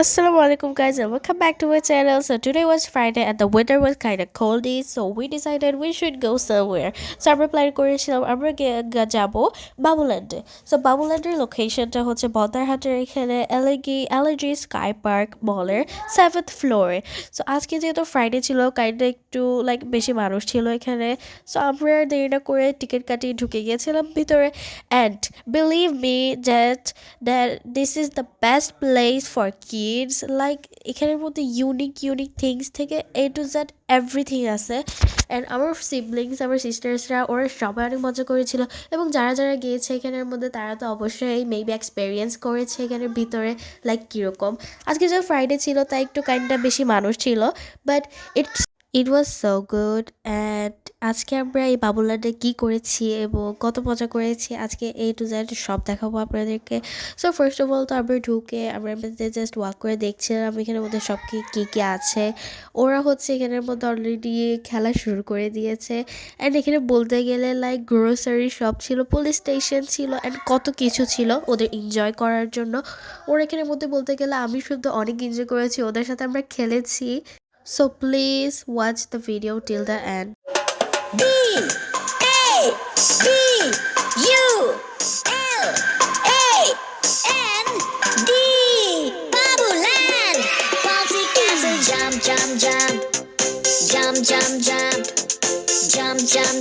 Assalamualaikum guys and welcome back to my channel. So today was Friday and the weather was kind of coldy, so we decided we should go somewhere. So আমরা plan করেছিলাম আমরা যাব বাবুল্যান্ডে। So বাবুল্যান্ডের লোকেশনটা হচ্ছে বদ্দারহাটের এখানে এলএজি sky park মলের 7th ফ্লোরে। So আজকে যেহেতু ফ্রাইডে ছিল কাইন্ডটা একটু লাইক বেশি মানুষ ছিল এখানে, সো আমরা দেরি না করে টিকিট কাটিয়ে ঢুকে গিয়েছিলাম ভিতরে। And believe me that this is the best place for kids, like এখানের মধ্যে ইউনিক থিংস থেকে A to Z এভরিথিং আছে। অ্যান্ড আমার সিবলিংস আমার সিস্টার্সরা ওরা সবাই অনেক মজা করেছিল, এবং যারা যারা গিয়েছে এখানের মধ্যে তারা তো অবশ্যই মেবি এক্সপেরিয়েন্স করেছে এখানের ভিতরে লাইক কীরকম। আজকে যে ফ্রাইডে ছিল তাই একটু কাইন্ডটা বেশি মানুষ ছিল, but it was so good. And আজকে আমরা এই বাবুল্যান্ডে কী করেছি এবং কত মজা করেছি আজকে A to Z সব দেখাবো আপনাদেরকে। সো ফার্স্ট অফ অল তো আমরা ঢুকে আমরা জাস্ট ওয়াক করে দেখছিলাম এখানের মধ্যে সব কী আছে। ওরা হচ্ছে এখানের মধ্যে অলরেডি খেলা শুরু করে দিয়েছে। অ্যান্ড এখানে বলতে গেলে লাইক গ্রোসারি শপ ছিল, পুলিশ স্টেশন ছিল, অ্যান্ড কত কিছু ছিল ওদের এনজয় করার জন্য। ওরা এখানের মধ্যে বলতে গেলে আমি শুধু অনেক এনজয় করেছি, ওদের সাথে আমরা খেলেছি। So please watch the video till the end. BABULAND Babuland, bouncy castle, jump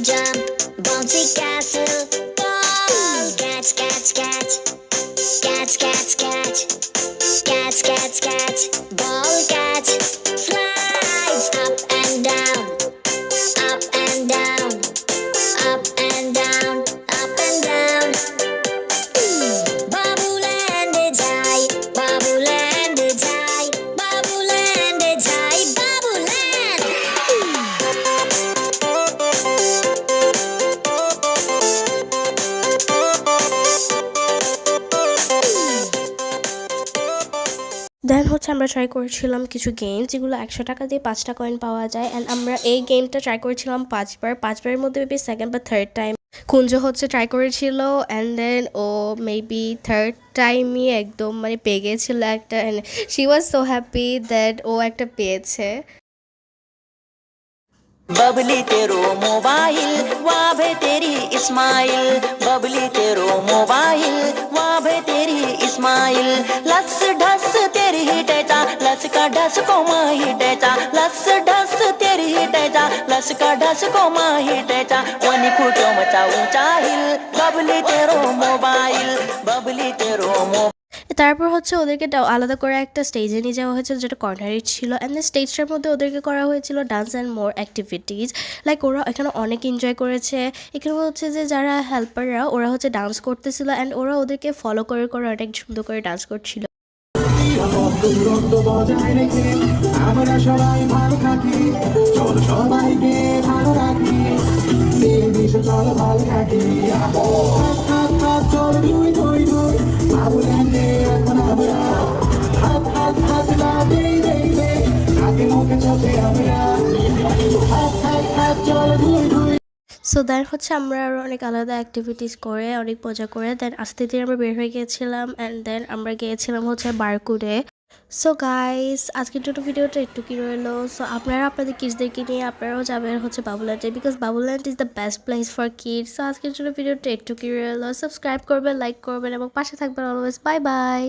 jump bouncy castle, ball catch ball catch, slides up and down, up and down, up and down, up and down. Babuland jai, Babuland jai, Babuland jai, Babuland. দেন হচ্ছে আমরা try করেছিলাম কিছু game যেগুলো 100 টাকা দিয়ে 5টা coin পাওয়া যায়। অ্যান্ড আমরা এই গেমটা ট্রাই করেছিলাম 5বারের মধ্যে মেবি সেকেন্ড বা থার্ড টাইম কুঞ্জ হচ্ছে ট্রাই করেছিল। অ্যান্ড দেন ও মেবি থার্ড টাইমই একদম মানে পেয়ে গিয়েছিল একটা, and she was so happy that ও একটা পেয়েছে। बबली तेरो मोबाइल वाभे तेरी इस्माइल, बबली तेरो मोबाइल वाभे तेरी इस्माइल, लस ढस तेरी ही टेचा लस का ढस को माही टेचा, लस ढस तेरी ही टेचा लस का ढस को माही टेचा, वनी खूटो मचा ऊंचा हिल, बबली तेरो मोबाइल, बबली तेरो मोबाइल। তারপর হচ্ছে ওদেরকে আলাদা করে একটা স্টেজে নিয়ে যাওয়া হয়েছিল যেটা কর্নারে ছিল। অ্যান্ড স্টেজটার মধ্যে ওদেরকে করা হয়েছিল dance and more activities, like ওরা এখানে অনেক এনজয় করেছে। এখানে হচ্ছে যে যারা হেল্পাররা ওরা হচ্ছে ডান্স করতেছিল, অ্যান্ড ওরা ওদেরকে ফলো করে অনেক সুন্দর করে ডান্স করছিল। আমরা সবাই ভালো থাকি, চল সবাইকে ভালো রাখি, চল ভালো থাকি, চল দুই দুই দুই বাবুল্যান্ডে এখন আমরা হাত দেই নাকে মুখে চোখে আমরা চল দুই দুই। সো দেন হচ্ছে আমরা আরও অনেক আলাদা অ্যাক্টিভিটিস করে অনেক মজা করে দেন আস্তে ধীরে আমরা বের হয়ে গিয়েছিলাম। অ্যান্ড দেন আমরা গিয়েছিলাম হচ্ছে বারকুডে। সো গাইস আজকের জন্য ভিডিওটা একটু কি রইলো। সো আপনারা আপনাদের কিডসদেরকে নিয়ে আপনারাও যাবেন হচ্ছে বাবুল্যান্ডে, because Babuland is the best place for kids. So আজকের জন্য ভিডিওটা একটু কি রইলো, সাবস্ক্রাইব করবেন, লাইক করবেন এবং পাশে থাকবেন অলওয়েজ। Bye bye.